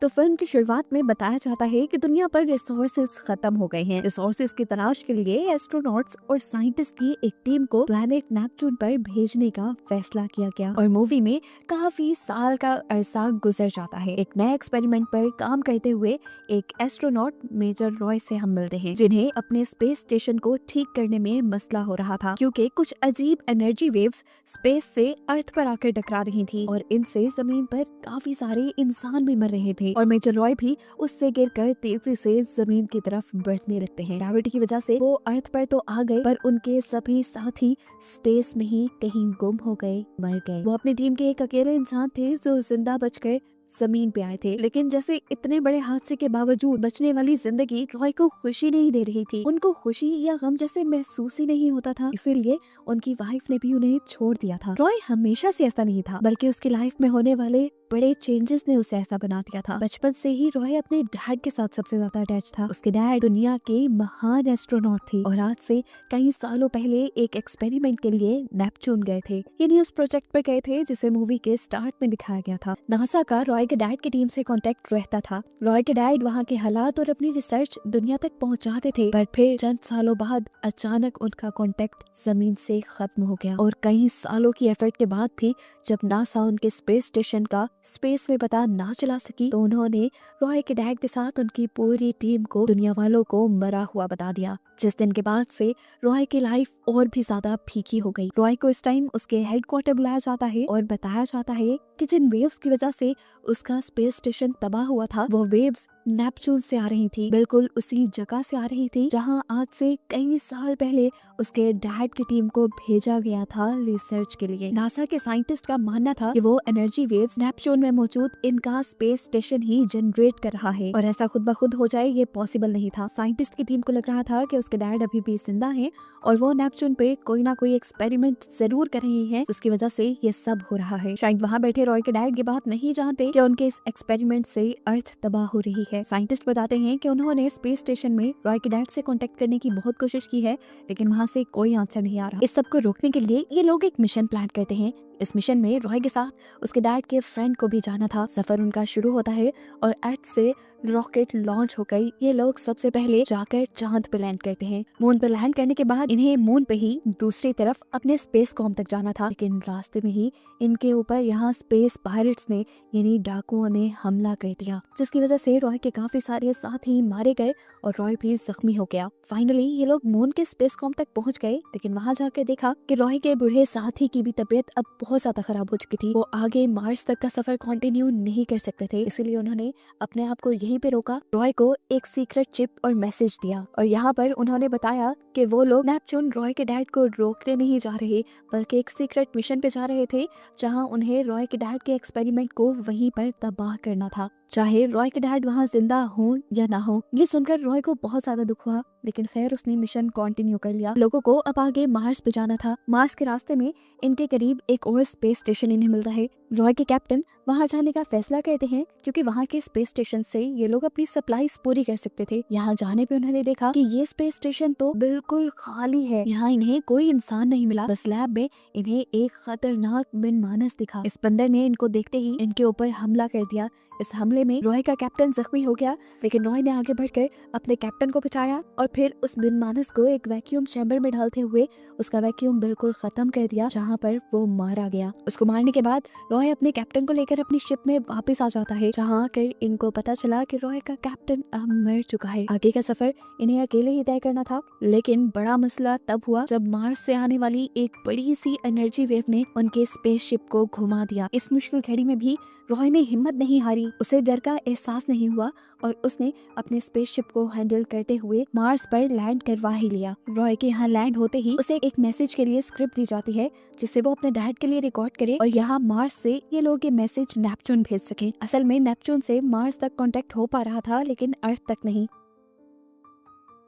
तो फिल्म की शुरुआत में बताया जाता है कि दुनिया पर रिसोर्सेज खत्म हो गए हैं। रिसोर्सेज की तलाश के लिए एस्ट्रोनॉट्स और साइंटिस्ट की एक टीम को प्लैनेट नेपच्यून पर भेजने का फैसला किया गया और मूवी में काफी साल का अरसा गुजर जाता है। एक नए एक्सपेरिमेंट पर काम करते हुए एक एस्ट्रोनॉट मेजर रॉय से हम मिलते हैं, जिन्हें अपने स्पेस स्टेशन को ठीक करने में मसला हो रहा था क्योंकि कुछ अजीब एनर्जी वेव्स स्पेस से अर्थ पर आकर टकरा रही थी और इनसे जमीन पर काफी सारे इंसान भी मर रहे थे और मेजर रॉय भी उससे गिरकर तेजी से जमीन की तरफ बढ़ने लगते हैं। ग्रेविटी की वजह से वो अर्थ पर तो आ गए, पर उनके सभी साथी स्पेस में ही कहीं गुम हो गए, मर गए। वो अपनी टीम के एक अकेले इंसान थे जो जिंदा बचकर जमीन पे आए थे, लेकिन जैसे इतने बड़े हादसे के बावजूद बचने वाली जिंदगी रॉय को खुशी नहीं दे रही थी। उनको खुशी या गम जैसे महसूस ही नहीं होता था, इसीलिए उनकी वाइफ ने भी उन्हें छोड़ दिया था। रॉय हमेशा से ऐसा नहीं था, बल्कि उसकी लाइफ में होने वाले बड़े चेंजेस ने उसे ऐसा बना दिया था। बचपन से ही रॉय अपने डैड के साथ सबसे ज्यादा अटैच था। उसके डैड दुनिया के महान एस्ट्रोनॉट थे और आज से कई सालों पहले एक एक्सपेरिमेंट के लिए नेपच्यून गए थे, यानी उस प्रोजेक्ट पर गए थे जिसे मूवी के स्टार्ट में दिखाया गया था। नासा का रॉय के डैड की टीम से कांटेक्ट रहता था। रॉय के डैड वहाँ के हालात और अपनी रिसर्च दुनिया तक पहुँचाते थे, पर फिर चंद सालों बाद अचानक उनका कांटेक्ट जमीन से खत्म हो गया और कई सालों की एफर्ट के बाद भी जब नासा उनके स्पेस स्टेशन का स्पेस में पता ना चला सकी, तो उन्होंने रॉय के डैड के साथ उनकी पूरी टीम को दुनिया वालों को मरा हुआ बता दिया। जिस दिन के बाद से रॉय की लाइफ और भी ज्यादा फीकी हो गई। रॉय को इस टाइम उसके हेडक्वार्टर बुलाया जाता है और बताया जाता है कि जिन वेव्स की वजह से उसका स्पेस स्टेशन तबाह हुआ था, वो वेव्स नेपच्यून से आ रही थी, बिल्कुल उसी जगह से आ रही थी जहां आज से कई साल पहले उसके डैड की टीम को भेजा गया था रिसर्च के लिए। नासा के साइंटिस्ट का मानना था कि वो एनर्जी वेव्स नेपच्यून में मौजूद इनका स्पेस स्टेशन ही जनरेट कर रहा है और ऐसा खुद ब खुद हो जाए ये पॉसिबल नहीं था। साइंटिस्ट की टीम को लग रहा था कि उसके डैड अभी भी जिंदा हैं और वो नेपच्यून पे कोई ना कोई एक्सपेरिमेंट जरूर कर रहे हैं, जिसकी वजह से ये सब हो रहा है। शायद वहाँ बैठे रॉय के डैड ये बात नहीं जानते कि उनके इस एक्सपेरिमेंट से अर्थ तबाह हो रही है। साइंटिस्ट बताते हैं कि उन्होंने स्पेस स्टेशन में रॉय के डैड से कांटेक्ट करने की बहुत कोशिश की है, लेकिन वहाँ से कोई आंसर नहीं आ रहा। इस सब को रोकने के लिए ये लोग एक मिशन प्लान करते हैं। इस मिशन में रॉय के साथ उसके डैड के फ्रेंड को भी जाना था। सफर उनका शुरू होता है और अर्थ से रॉकेट लॉन्च होकर ये लोग सबसे पहले जाकर चांद पे लैंड करते हैं। मून पे लैंड करने के बाद इन्हें मून पे ही दूसरी तरफ अपने स्पेस कॉम तक जाना था, लेकिन रास्ते में ही इनके ऊपर यहाँ स्पेस पायरेट्स ने यानी डाकुओं ने हमला कर दिया, जिसकी वजह से रॉय के काफी सारे साथी मारे गए और रॉय भी जख्मी हो गया। फाइनली ये लोग मून के स्पेस कॉम तक पहुंच गए, लेकिन वहां जाकर देखा कि रॉय के बूढ़े साथी की भी तबीयत अब बहुत ज्यादा खराब हो चुकी थी। वो आगे मार्स तक का सफर कंटिन्यू नहीं कर सकते थे, इसीलिए उन्होंने अपने आप को यहीं पे रोका। रॉय को एक सीक्रेट चिप और मैसेज दिया और यहाँ पर उन्होंने बताया कि वो लोग नेपच्यून रॉय के डैड को रोकने नहीं जा रहे, बल्कि एक सीक्रेट मिशन पे जा रहे थे जहाँ उन्हें रॉय के डैड के एक्सपेरिमेंट को वहीं पर तबाह करना था, चाहे रॉय के डैड वहाँ जिंदा हो या ना हो। ये सुनकर रॉय को बहुत ज्यादा दुख हुआ, लेकिन फिर उसने मिशन कंटिन्यू कर लिया। लोगों को अब आगे मार्स पे जाना था। मार्स के रास्ते में इनके करीब एक और स्पेस स्टेशन इन्हें मिलता है। रॉय के कैप्टन वहाँ जाने का फैसला करते हैं क्योंकि वहाँ के स्पेस स्टेशन से ये लोग अपनी सप्लाईज पूरी कर सकते थे। यहाँ जाने पे उन्होंने देखा कि ये स्पेस स्टेशन तो बिल्कुल खाली है। यहाँ इन्हें कोई इंसान नहीं मिला, बस लैब में इन्हें एक खतरनाक मनमानस दिखा। इस बंदर ने इनको देखते ही इनके ऊपर हमला कर दिया। इस हमले में रॉय का कैप्टन जख्मी हो गया, लेकिन रॉय ने आगे बढ़कर अपने कैप्टन को बचाया और फिर उस मनमानस को एक वैक्यूम चैम्बर में डालते हुए उसका वैक्यूम बिल्कुल खत्म कर दिया, जहाँ पर वो मारा गया। उसको मारने के बाद रॉय अपने कैप्टन को लेकर अपनी शिप में वापस आ जाता है, जहाँ आकर इनको पता चला कि रॉय का कैप्टन अब मर चुका है। आगे का सफर इन्हें अकेले ही तय करना था, लेकिन बड़ा मसला तब हुआ जब मार्स से आने वाली एक बड़ी सी एनर्जी वेव ने उनके स्पेसशिप को घुमा दिया। इस मुश्किल घड़ी में भी रॉय ने हिम्मत नहीं हारी, उसे डर का एहसास नहीं हुआ और उसने अपने स्पेसशिप को हैंडल करते हुए मार्स पर लैंड करवा ही लिया। रॉय के यहाँ लैंड होते ही उसे एक मैसेज के लिए स्क्रिप्ट दी जाती है, जिसे वो अपने डैड के लिए रिकॉर्ड करे और यहाँ मार्स से ये लोग ये मैसेज नेपच्यून भेज सके। असल में नेपच्यून से मार्स तक कांटेक्ट हो पा रहा था, लेकिन अर्थ तक नहीं।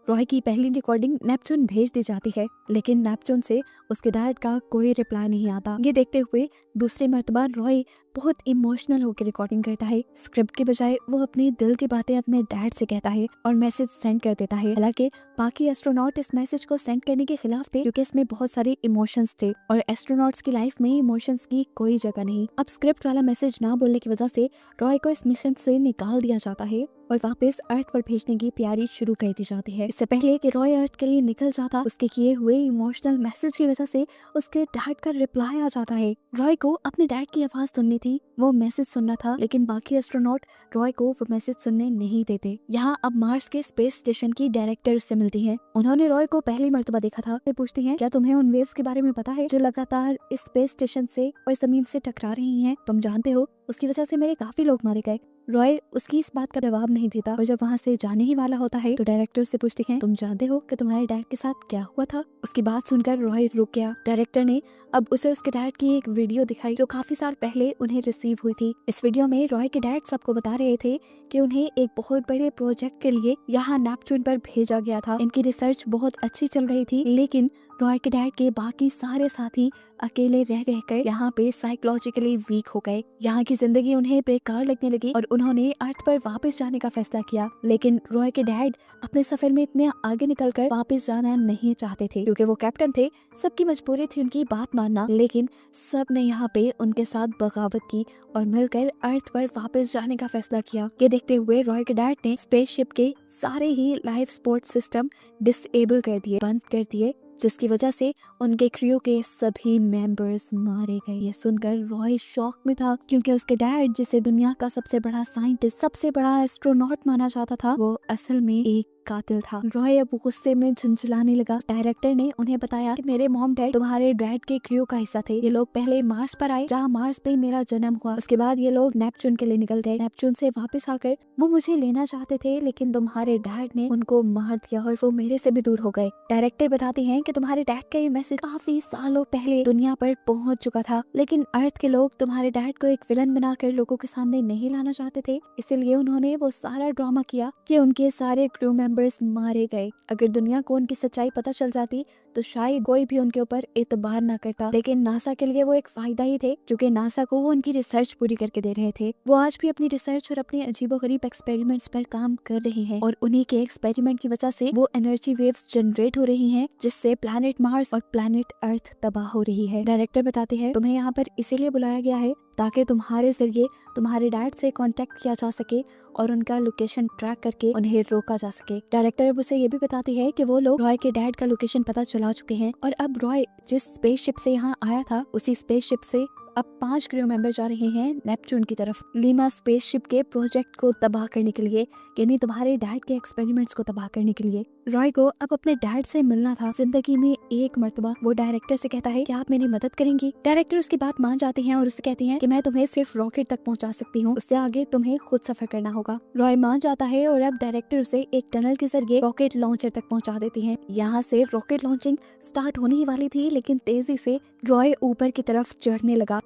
रॉय की पहली रिकॉर्डिंग नेपच्यून भेज दी जाती है, लेकिन नेपच्यून से उसके डैड का कोई रिप्लाई नहीं आता। ये देखते हुए दूसरी मर्तबा रॉय बहुत इमोशनल होकर रिकॉर्डिंग करता है। स्क्रिप्ट के बजाय वो अपनी दिल की बातें अपने डैड से कहता है और मैसेज सेंड कर देता है। हालांकि बाकी एस्ट्रोनॉट इस मैसेज को सेंड करने के खिलाफ थे क्योंकि इसमें बहुत सारे इमोशंस थे और एस्ट्रोनॉट्स की लाइफ में इमोशंस की कोई जगह नहीं। अब स्क्रिप्ट वाला मैसेज ना बोलने की वजह से रॉय को इस मिशन से निकाल दिया जाता है और वापस अर्थ पर भेजने की तैयारी शुरू कर दी जाती है। इससे पहले कि रॉय अर्थ के लिए निकल जाता, उसके किए हुए इमोशनल मैसेज की वजह से उसके डैड का रिप्लाई आ जाता है। रॉय को अपने डैड की आवाज सुननी थी, वो मैसेज सुनना था, लेकिन बाकी एस्ट्रोनॉट रॉय को वो मैसेज सुनने नहीं देते। यहाँ अब मार्स के स्पेस स्टेशन की डायरेक्टर उससे मिलती है। उन्होंने रॉय को पहली मर्तबा देखा था। वे पूछती हैं, क्या तुम्हें उन वेव्स के बारे में पता है जो लगातार इस स्पेस स्टेशन से और जमीन से टकरा रही हैं? तुम जानते हो उसकी वजह से मेरे काफी लोग मारे गए। रॉय उसकी इस बात का जवाब नहीं देता और जब वहाँ से जाने ही वाला होता है तो डायरेक्टर से पूछती है, तुम जानते हो कि तुम्हारे डैड के साथ क्या हुआ था? उसकी बात सुनकर रॉय रुक गया। डायरेक्टर ने अब उसे उसके डैड की एक वीडियो दिखाई जो काफी साल पहले उन्हें रिसीव हुई थी। इस वीडियो में रॉय के डैड सबको बता रहे थे कि उन्हें एक बहुत बड़े प्रोजेक्ट के लिए यहाँ नेपच्यून पर भेजा गया था। इनकी रिसर्च बहुत अच्छी चल रही थी, लेकिन रॉय के डैड के बाकी सारे साथी अकेले रह रहकर यहाँ पे साइकोलॉजिकली वीक हो गए। यहाँ की जिंदगी उन्हें बेकार लगने लगी और उन्होंने अर्थ पर वापस जाने का फैसला किया। लेकिन रॉय के डैड अपने सफर में इतने आगे निकलकर वापस जाना नहीं चाहते थे क्योंकि वो कैप्टन थे। सबकी मजबूरी थी उनकी बात मानना, लेकिन सब ने यहाँ पे उनके साथ बगावत की और मिलकर अर्थ पर वापस जाने का फैसला किया। ये देखते हुए रॉय के डैड ने स्पेसशिप के सारे ही लाइफ सपोर्ट सिस्टम डिसेबल कर दिए, बंद कर दिए, जिसकी वजह से उनके क्रू के सभी मेंबर्स मारे गए। ये सुनकर रॉय शॉक में था क्योंकि उसके डैड, जिसे दुनिया का सबसे बड़ा साइंटिस्ट, सबसे बड़ा एस्ट्रोनॉट माना जाता था, वो असल में एक कातिल था। रॉय अब गुस्से में झुंझलाने लगा। डायरेक्टर ने उन्हें बताया कि मेरे मॉम डैड तुम्हारे डैड के क्रू का हिस्सा थे। ये लोग पहले मार्स पर आए जहाँ मार्स पे मेरा जन्म हुआ। उसके बाद ये लोग नेपच्यून के लिए निकल गए। नेपच्यून से वापस आकर वो मुझे लेना चाहते थे, लेकिन तुम्हारे डैड ने उनको मार दिया और वो मेरे से भी दूर हो गए। डायरेक्टर बताते हैं कि तुम्हारे डैड का ये मैसेज काफी सालों पहले दुनिया पर पहुंच चुका था, लेकिन अर्थ के लोग तुम्हारे डैड को एक विलन बनाकर लोगों के सामने नहीं लाना चाहते थे, इसलिए उन्होंने वो सारा ड्रामा किया कि उनके सारे क्रू मेंबर्स मारे गए। अगर दुनिया को उनकी सच्चाई पता चल जाती तो शायद कोई भी उनके ऊपर एतबार ना करता, लेकिन नासा के लिए वो एक फायदा ही थे क्योंकि नासा को वो उनकी रिसर्च पूरी करके दे रहे थे। वो आज भी अपनी रिसर्च और अपने अजीबोगरीब एक्सपेरिमेंट्स पर काम कर रहे हैं और उन्हीं के एक्सपेरिमेंट की वजह से वो एनर्जी वेव्स जनरेट हो रही हैं, जिससे प्लैनेट मार्स और प्लैनेट अर्थ तबाह हो रही है। डायरेक्टर बताते हैं, तुम्हें यहाँ पर इसीलिए बुलाया गया है ताकि तुम्हारे जरिए तुम्हारे डैड से कांटेक्ट किया जा सके और उनका लोकेशन ट्रैक करके उन्हें रोका जा सके। डायरेक्टर अब उसे ये भी बताती है कि वो लोग रॉय के डैड का लोकेशन पता चला चुके हैं और अब रॉय जिस स्पेसशिप से यहाँ आया था उसी स्पेसशिप से अब 5 क्रू मेंबर जा रहे हैं नेपच्यून की तरफ, लीमा स्पेसशिप के प्रोजेक्ट को तबाह करने के लिए, यानी तुम्हारे डैड के एक्सपेरिमेंट्स को तबाह करने के लिए। रॉय को अब अपने डैड से मिलना था जिंदगी में एक मर्तबा। वो डायरेक्टर से कहता है कि आप मेरी मदद करेंगी। डायरेक्टर उसकी बात मान जाते हैं और उसे कहती हैं कि मैं तुम्हें सिर्फ रॉकेट तक पहुंचा सकती हूँ, उससे आगे तुम्हें खुद सफर करना होगा। रॉय मान जाता है और अब डायरेक्टर उसे एक टनल के जरिए रॉकेट लॉन्चर तक पहुंचा देती है। यहाँ से रॉकेट लॉन्चिंग स्टार्ट होने ही वाली थी, लेकिन तेजी से रॉय ऊपर की तरफ चढ़ने लगा।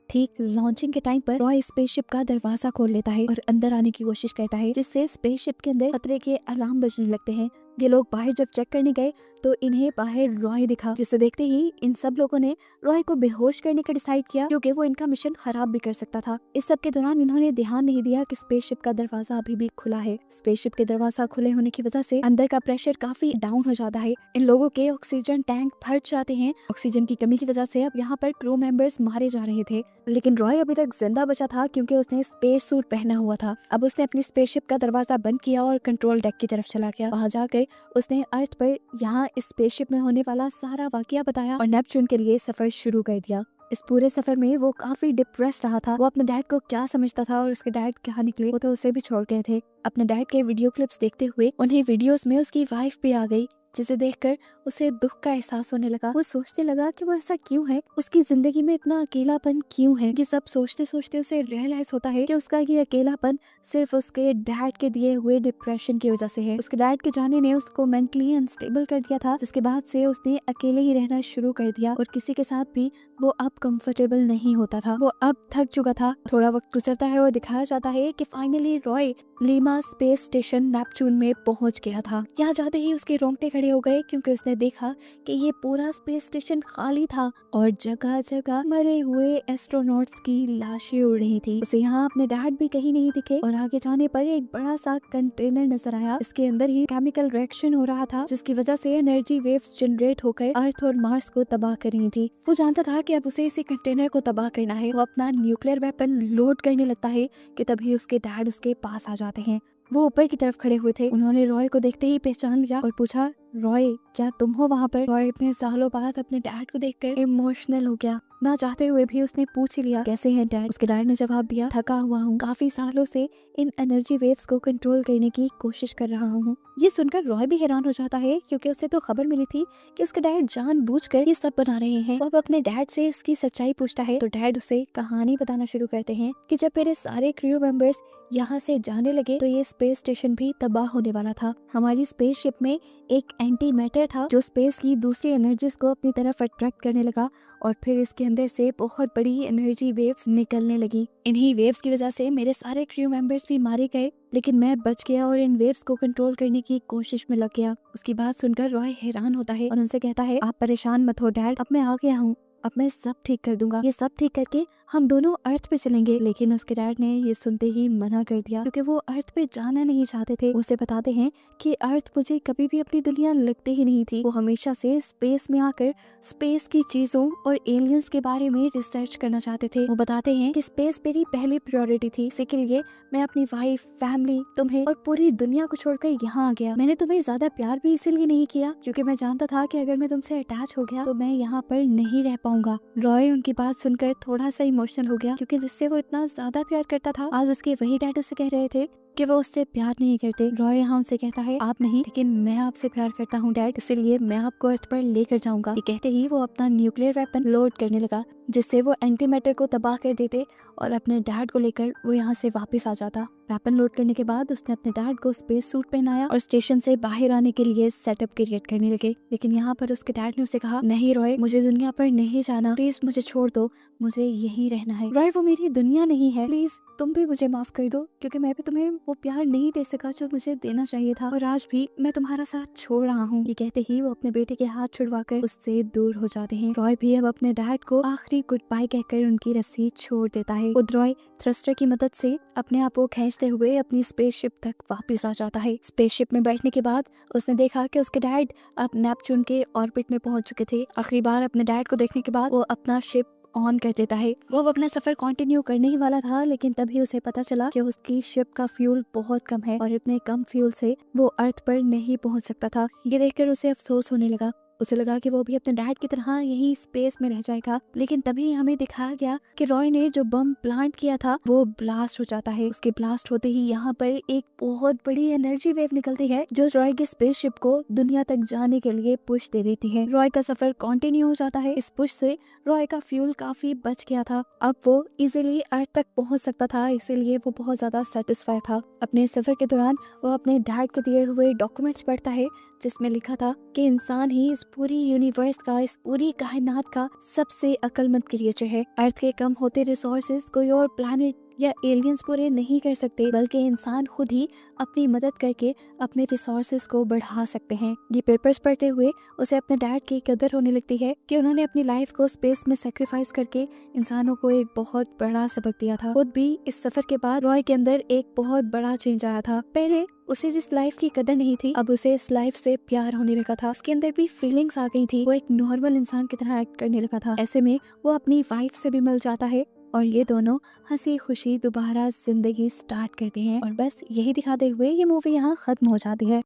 ठीक लॉन्चिंग के टाइम पर रॉय स्पेसशिप का दरवाजा खोल लेता है और अंदर आने की कोशिश करता है, जिससे स्पेसशिप के अंदर खतरे के अलार्म बजने लगते हैं। ये लोग बाहर जब चेक करने गए तो इन्हें बाहर रॉय दिखा, जिसे देखते ही इन सब लोगों ने रॉय को बेहोश करने का डिसाइड किया क्योंकि वो इनका मिशन खराब भी कर सकता था। इस सब के दौरान इन्होंने ध्यान नहीं दिया कि स्पेसशिप का दरवाजा अभी भी खुला है। स्पेसशिप के दरवाजा खुले होने की वजह से अंदर का प्रेशर काफी डाउन हो जाता है। इन लोगों के ऑक्सीजन टैंक भर जाते हैं। ऑक्सीजन की कमी की वजह से अब यहाँ पर क्रू मेंबर्स मारे जा रहे थे, लेकिन रॉय अभी तक जिंदा बचा था क्योंकि उसने स्पेस सूट पहना हुआ था। अब उसने अपनी स्पेसशिप का दरवाजा बंद किया और कंट्रोल डेक की तरफ चला गया। वहाँ जाकर उसने अर्थ पर यहाँ इस स्पेसशिप में होने वाला सारा वाकया बताया और नेपच्यून के लिए सफर शुरू कर दिया। इस पूरे सफर में वो काफी डिप्रेस्ड रहा था। वो अपने डैड को क्या समझता था और उसके डैड क्या निकले, वो तो उसे भी छोड़ गए थे। अपने डैड के वीडियो क्लिप्स देखते हुए उन्हें वीडियोस में उसकी वाइफ भी आ गई, जिसे देखकर उसे दुख का एहसास होने लगा। वो सोचने लगा कि वो ऐसा क्यों है, उसकी जिंदगी में इतना अकेलापन क्यों है। ये सब सोचते सोचते उसे रियलाइज होता है कि उसका ये अकेलापन सिर्फ उसके डैड के दिए हुए डिप्रेशन की वजह से है। उसके डैड के जाने ने उसको मेंटली अनस्टेबल कर दिया था, जिसके बाद से उसने अकेले ही रहना शुरू कर दिया और किसी के साथ भी वो अब कंफर्टेबल नहीं होता था। वो अब थक चुका था। थोड़ा वक्त गुजरता है और दिखाया जाता है कि finally Roy Lima space station Neptune में पहुंच गया था। यहाँ जाते ही उसके रोंगटे खड़े खड़े हो गए क्योंकि उसने देखा कि ये पूरा स्पेस स्टेशन खाली था और जगह जगह मरे हुए एस्ट्रोनॉट्स की लाशें उड़ रही थी। उसे यहाँ अपने डैड भी कहीं नहीं दिखे और आगे जाने पर एक बड़ा सा कंटेनर नजर आया। इसके अंदर ही केमिकल रिएक्शन हो रहा था जिसकी वजह से एनर्जी वेव्स जनरेट होकर अर्थ और मार्स को तबाह कर रही थी। वो जानता था कि अब उसे इसी कंटेनर को तबाह करना है। वो अपना न्यूक्लियर वेपन लोड करने लगता है कि तभी उसके डैड उसके पास आ जाते हैं। वो ऊपर की तरफ खड़े हुए थे। उन्होंने रॉय को देखते ही पहचान लिया और पूछा, रॉय क्या तुम हो वहाँ पर? रॉय इतने सालों बाद अपने डैड को देखकर इमोशनल हो गया। ना चाहते हुए भी उसने पूछ लिया, कैसे हैं डैड? उसके डैड ने जवाब दिया, थका हुआ हूँ, काफी सालों से इन एनर्जी वेव्स को कंट्रोल करने की कोशिश कर रहा हूँ। ये सुनकर रॉय भी हैरान हो जाता है क्योंकि उसे तो खबर मिली थी कि उसके डैड जानबूझकर ये सब बना रहे हैं। वो अब अपने डैड से इसकी सच्चाई पूछता है तो डैड उसे कहानी बताना शुरू करते हैं कि जब मेरे सारे क्रू मेंबर्स यहाँ से जाने लगे तो ये स्पेस स्टेशन भी तबाह होने वाला था। हमारी स्पेसशिप में एक एंटी मैटर था जो स्पेस की दूसरी एनर्जीज को अपनी तरफ अट्रैक्ट करने लगा और फिर इसके अंदर से बहुत बड़ी एनर्जी वेव्स निकलने लगी। इन्हीं वेव्स की वजह से मेरे सारे क्रू मेंबर्स भी मारे गए, लेकिन मैं बच गया और इन वेव्स को कंट्रोल करने की कोशिश में लग गया। उसकी बात सुनकर रॉय हैरान होता है और उनसे कहता है, आप परेशान मत हो डैड, अब मैं आ गया हूँ, अब मैं सब ठीक कर दूंगा। ये सब ठीक करके हम दोनों अर्थ पे चलेंगे। लेकिन उसके डैड ने ये सुनते ही मना कर दिया क्योंकि वो अर्थ पे जाना नहीं चाहते थे। उसे बताते हैं कि अर्थ मुझे कभी भी अपनी दुनिया लगती ही नहीं थी। वो हमेशा से स्पेस में आकर स्पेस की चीजों और एलियंस के बारे में रिसर्च करना चाहते थे। वो बताते हैं कि स्पेस मेरी पहली प्रायोरिटी थी, इसी के लिए मैं अपनी वाइफ, फैमिली, तुम्हें और पूरी दुनिया को छोड़कर यहाँ आ गया। मैंने तुम्हें ज्यादा प्यार भी इसीलिए नहीं किया क्योंकि मैं जानता था कि अगर मैं तुमसे अटैच हो गया तो मैं यहाँ पर नहीं रह पाऊंगा। रॉय उनकी बात सुनकर थोड़ा सा इमोशनल हो गया क्योंकि जिससे वो इतना ज्यादा प्यार करता था आज उसके वही डैड उसे कह रहे थे कि वो उससे प्यार नहीं करते। रॉय यहाँ उनसे कहता है, आप नहीं लेकिन मैं आपसे प्यार करता हूँ डैड, इसीलिए मैं आपको अर्थ पर लेकर जाऊंगा। ये कहते ही वो अपना न्यूक्लियर वेपन लोड करने लगा जिससे वो एंटी मैटर को तबाह कर देते और अपने डैड को लेकर वो यहाँ से वापस आ जाता। वेपन लोड करने के बाद उसने अपने डैड को स्पेस सूट पहनाया और स्टेशन से बाहर आने के लिए सेटअप क्रिएट करने लगे। लेकिन यहाँ पर उसके डैड ने उसे कहा, नहीं रॉय, मुझे दुनिया पर नहीं जाना, प्लीज मुझे छोड़ दो, मुझे यहीं रहना है। रॉय, वो मेरी दुनिया नहीं है, प्लीज तुम भी मुझे माफ कर दो क्योंकि मैं भी तुम्हें वो प्यार नहीं दे सका जो मुझे देना चाहिए था और आज भी मैं तुम्हारा साथ छोड़ रहा हूँ। ये कहते ही वो अपने बेटे के हाथ छुड़वाकर उससे दूर हो जाते हैं। रॉय भी अब अपने डैड को आखिरी गुड बाय कहकर उनकी रस्सी छोड़ देता है। खुद रॉय थ्रस्टर की मदद से अपने आप को खींचते हुए अपनी स्पेसशिप तक वापस आ जाता है। स्पेसशिप में बैठने के बाद उसने देखा कि उसके डैड अब नेपच्यून के ऑर्बिट में पहुंच चुके थे। आखिरी बार अपने डैड को देखने के बाद वो अपना शिप ऑन कर देता है। वो अपना सफर कंटिन्यू करने ही वाला था लेकिन तभी उसे पता चला कि उसकी शिप का फ्यूल बहुत कम है और इतने कम फ्यूल से वो अर्थ पर नहीं पहुंच सकता था। ये देखकर उसे अफसोस होने लगा। उसे लगा कि वो भी अपने डैड की तरह यही स्पेस में रह जाएगा। लेकिन तभी हमें दिखाया गया कि रॉय ने जो बम प्लांट किया था वो ब्लास्ट हो जाता है। उसके ब्लास्ट होते ही यहाँ पर एक बहुत बड़ी एनर्जी वेव निकलती है जो रॉय के स्पेसशिप को दुनिया तक जाने के लिए पुश दे देती है। रॉय का सफर कंटिन्यू हो जाता है। इस पुश से रॉय का फ्यूल काफी बच गया था। अब वो इजीली अर्थ तक पहुंच सकता था, इसीलिए वो बहुत ज्यादा सेटिस्फाई था। अपने सफर के दौरान वो अपने डैड के दिए हुए डॉक्यूमेंट्स पढ़ता है जिसमें लिखा था कि इंसान ही इस पूरी यूनिवर्स का, इस पूरी कायनात का सबसे अक्लमंद क्रिएचर है। अर्थ के कम होते रिसोर्सेज कोई और प्लैनेट या एलियंस पूरे नहीं कर सकते, बल्कि इंसान खुद ही अपनी मदद करके अपने रिसोर्सेज को बढ़ा सकते हैं। ये पेपर्स पढ़ते हुए उसे अपने डैड की कदर होने लगती है कि उन्होंने अपनी लाइफ को स्पेस में सेक्रीफाइस करके इंसानों को एक बहुत बड़ा सबक दिया था। खुद भी इस सफर के बाद रॉय के अंदर एक बहुत बड़ा चेंज आया था। पहले उसे जिस लाइफ की कदर नहीं थी, अब उसे इस लाइफ से प्यार होने लगा था। उसके अंदर भी फीलिंग्स आ गई थी। वो एक नॉर्मल इंसान की तरह एक्ट करने लगा था। ऐसे में वो अपनी वाइफ से भी मिल जाता है और ये दोनों हंसी खुशी दोबारा जिंदगी स्टार्ट करते हैं। और बस यही दिखाते हुए ये मूवी यहाँ खत्म हो जाती है।